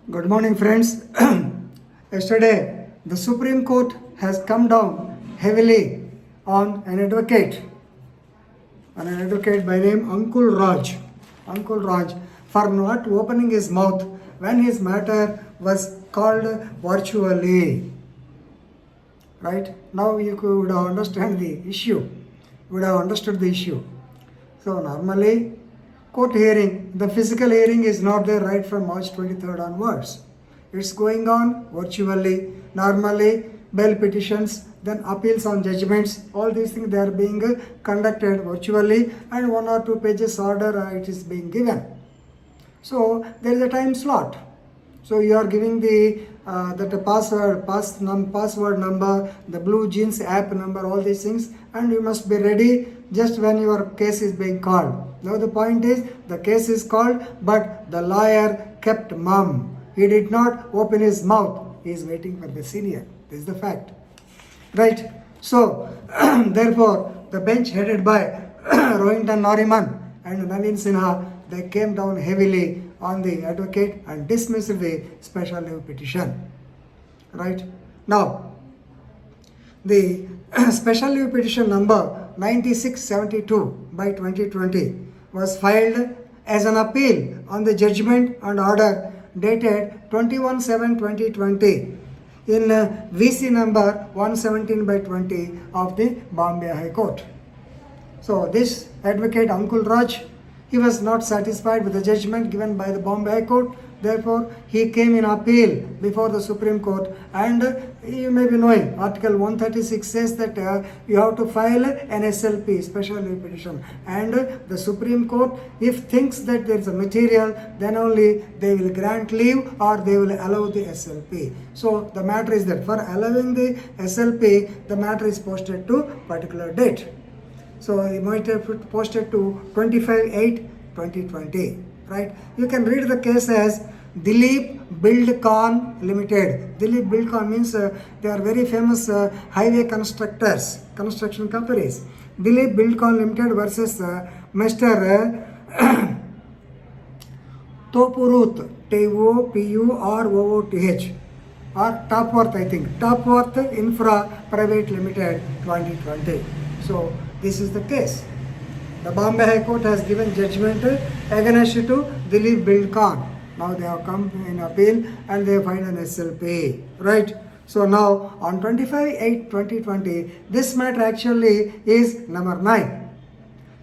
Good morning, friends. Yesterday, the Supreme Court has come down heavily on an advocate by name Ankul Raj, for not opening his mouth when his matter was called virtually. Right? Now you could understand the issue. You would have understood the issue. So normally, court hearing, the physical hearing is not there right from March 23rd onwards. It's going on virtually. Normally, bail petitions, then appeals on judgments, all these things they are being conducted virtually, and 1 or 2 pages order it is being given. So there is a time slot. So you are giving the password number, the Blue Jeans app number, all these things, and you must be ready just when your case is being called. Now the point is, the case is called, but the lawyer kept mum. He did not open his mouth. He is waiting for the senior. This is the fact. Right? So, therefore, the bench headed by Rohinton Nariman and Naveen Sinha, they came down heavily on the advocate and dismissed the special leave petition. Right? Now, the special leave petition number 9672 by 2020 was filed as an appeal on the judgment and order dated 21/7/2020 in VC number 117 by 20 of the Bombay High Court. So this advocate Ankul Raj, he was not satisfied with the judgment given by the Bombay High Court. Therefore, he came in appeal before the Supreme Court, and you may be knowing Article 136 says that you have to file an SLP, special leave petition, and the Supreme Court, if thinks that there is a material, then only they will grant leave or they will allow the SLP. So the matter is that for allowing the SLP, the matter is posted to particular date. So you might have posted to 25/8/2020. Right? You can read the case as Dilip Buildcon Limited. Dilip Buildcon means they are very famous highway construction companies. Dilip Buildcon Limited versus Mr. Topuruth, Topurooth, or Topworth, I think. Topworth Infra Private Limited 2020. So this is the case. The Bombay High Court has given judgment against to Dilip Buildcon. Now they have come in appeal and they find an SLP. Right? So now on 25/8/2020, this matter actually is number 9.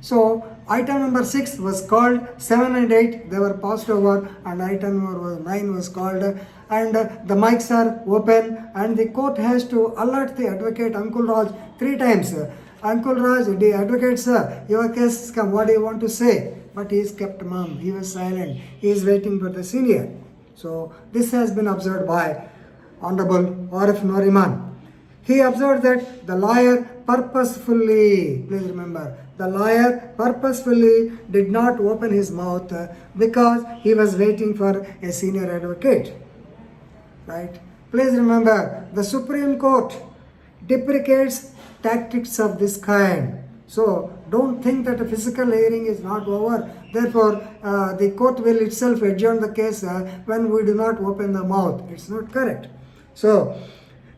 So item number 6 was called, 7 and 8 they were passed over, and item number 9 was called, and the mics are open, and the court has to alert the advocate Ankul Raj 3 times. Ankul Raj, the advocate, sir, your case has come, what do you want to say? But he is kept mum, he was silent, he is waiting for the senior. So this has been observed by Honorable R.F. Nariman. He observed that the lawyer purposefully, please remember, the lawyer purposefully did not open his mouth because he was waiting for a senior advocate. Right? Please remember, the Supreme Court deprecates tactics of this kind. So don't think that a physical hearing is not over. Therefore, the court will itself adjourn the case when we do not open the mouth. It's not correct. So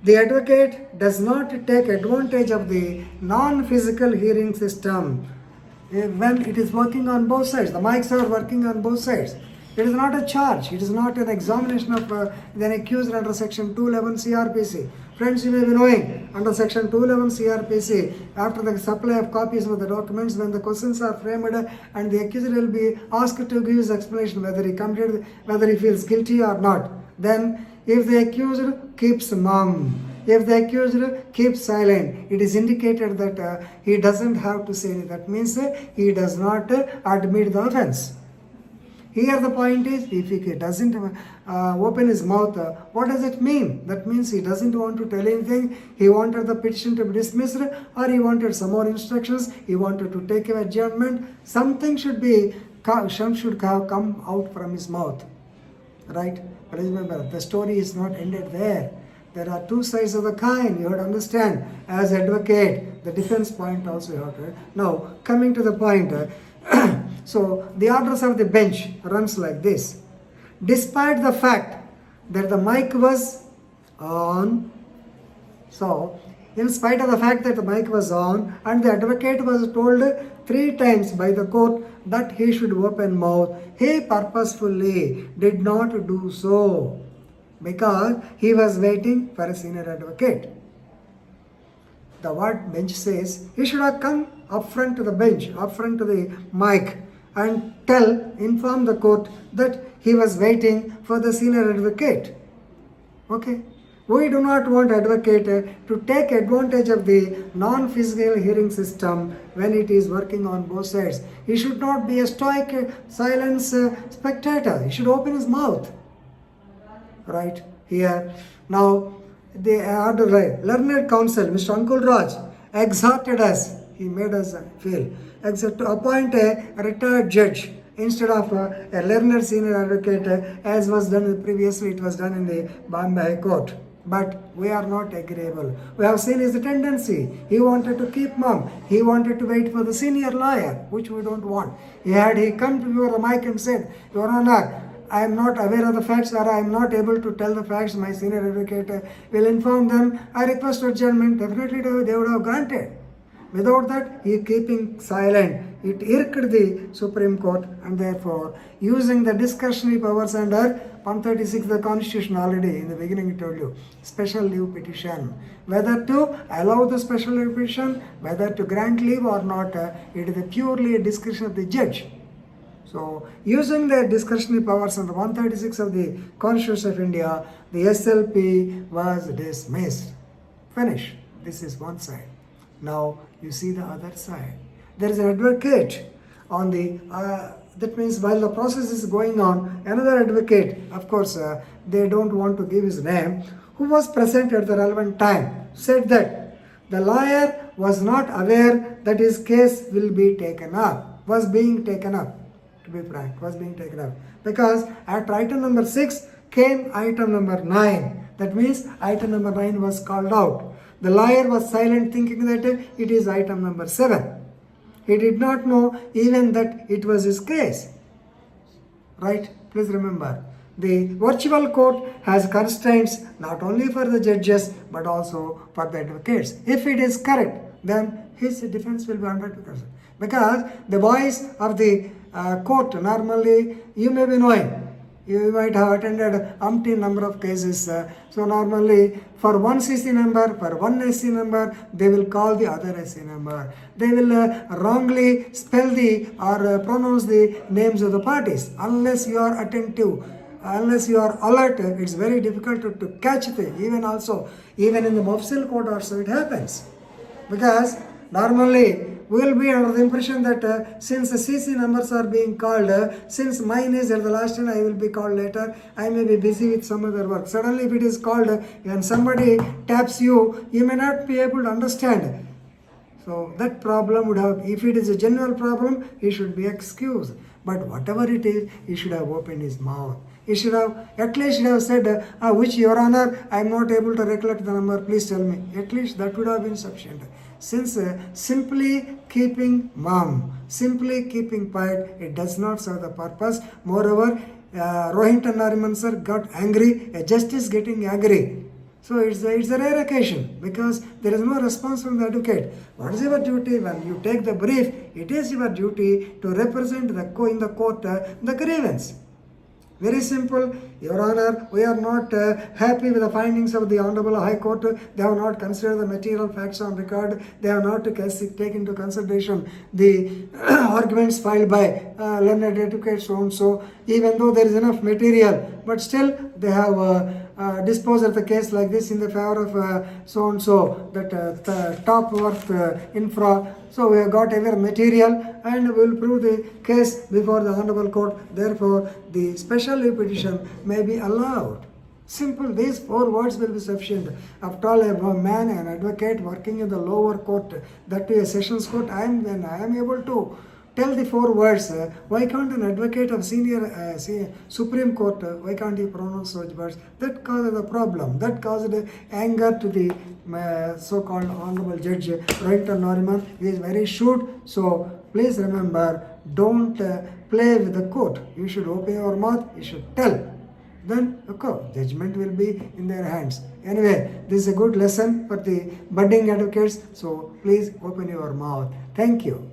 the advocate does not take advantage of the non-physical hearing system when it is working on both sides. The mics are working on both sides. It is not a charge. It is not an examination of an accused under section 211 CRPC. Friends, you may be knowing, under section 211 CRPC, after the supply of copies of the documents, when the questions are framed and the accused will be asked to give his explanation whether he committed, whether he feels guilty or not, then if the accused keeps mum, if the accused keeps silent, it is indicated that he doesn't have to say anything. That means he does not admit the offense. Here the point is, if he doesn't open his mouth, what does it mean? That means he doesn't want to tell anything. He wanted the petition to be dismissed, or he wanted some more instructions. He wanted to take an adjournment. Something should have come out from his mouth. Right? But remember, the story is not ended there. There are 2 sides of the coin. You have to understand. As advocate, the defense point also you have to. Now, coming to the point. So the orders of the bench runs like this. Despite the fact that the mic was on. So, in spite of the fact that the mic was on and the advocate was told 3 times by the court that he should open mouth, he purposefully did not do so because he was waiting for a senior advocate. The word bench says he should have come up front to the bench, up front to the mic and inform the court that he was waiting for the senior advocate. Okay. We do not want advocate to take advantage of the non-physical hearing system when it is working on both sides. He should not be a stoic, silent spectator. He should open his mouth. Right here. Now, the learned counsel, Mr. Ankul Raj, exhorted us. He made us feel to appoint a retired judge instead of a learned senior advocate, as was done previously. It was done in the Bombay High Court. But we are not agreeable. We have seen his tendency. He wanted to keep mum. He wanted to wait for the senior lawyer, which we don't want. He come to your mic and said, Your Honor, I am not aware of the facts or I am not able to tell the facts. My senior advocate will inform them. I request for adjournment. Definitely they would have granted. Without that, he keeping silent. It irked the Supreme Court, and therefore, using the discretionary powers under 136 the Constitution, already in the beginning I told you, special leave petition. Whether to allow the special leave petition, whether to grant leave or not, it is purely a discretion of the judge. So, using the discretionary powers under 136 of the Constitution of India, the SLP was dismissed. Finish. This is one side. Now, you see the other side. There is an advocate on the, that means while the process is going on, another advocate, of course, they don't want to give his name, who was present at the relevant time, said that the lawyer was not aware that his case will be taken up, was being taken up, to be frank, was being taken up. Because at item number 6 came item number 9. That means item number 9 was called out. The lawyer was silent, thinking that it is item number 7. He did not know even that it was his case. Right? Please remember, the virtual court has constraints not only for the judges but also for the advocates. If it is correct, then his defense will be 100%. Because the voice of the court, normally, you may be knowing, you might have attended umpteen number of cases. So normally for one CC number, for one SC number, they will call the other SC number. They will wrongly spell the or pronounce the names of the parties. Unless you are attentive, unless you are alert, it's very difficult to catch it. Even in the Mofsil court also it happens. Because normally we will be under the impression that since the CC numbers are being called, since mine is at the last and I will be called later, I may be busy with some other work. Suddenly if it is called and somebody taps you, you may not be able to understand. So that problem would have, if it is a general problem, he should be excused. But whatever it is, he should have opened his mouth. He should have, at least should have said, which Your Honor, I am not able to recollect the number, please tell me. At least that would have been sufficient. Since simply keeping mum, simply keeping quiet, it does not serve the purpose. Moreover, Rohinton Nariman sir got angry, a justice getting angry. So it's a rare occasion because there is no response from the advocate. What is your duty? When you take the brief, it is your duty to represent in the court the grievance. Very simple, Your Honor, we are not happy with the findings of the Honorable High Court. They have not considered the material facts on record. They have not taken into consideration the arguments filed by learned advocates so. Even though there is enough material, but still they have disposed of the case like this in the favor of so-and-so, that the top worth infra. So we have got every material and we will prove the case before the Honorable Court. Therefore, the special leave petition may be allowed. Simple, these 4 words will be sufficient. After all, a man, an advocate working in the lower court, that to a sessions court, when I am able to tell the 4 words, why can't an advocate of senior Supreme Court, why can't he pronounce such words? That caused the problem. That caused anger to the so-called Honorable Judge Rohinton Nariman. He is very shrewd. So please remember, don't play with the court. You should open your mouth. You should tell. then okay, judgment will be in their hands. Anyway, this is a good lesson for the budding advocates. So please open your mouth. Thank you.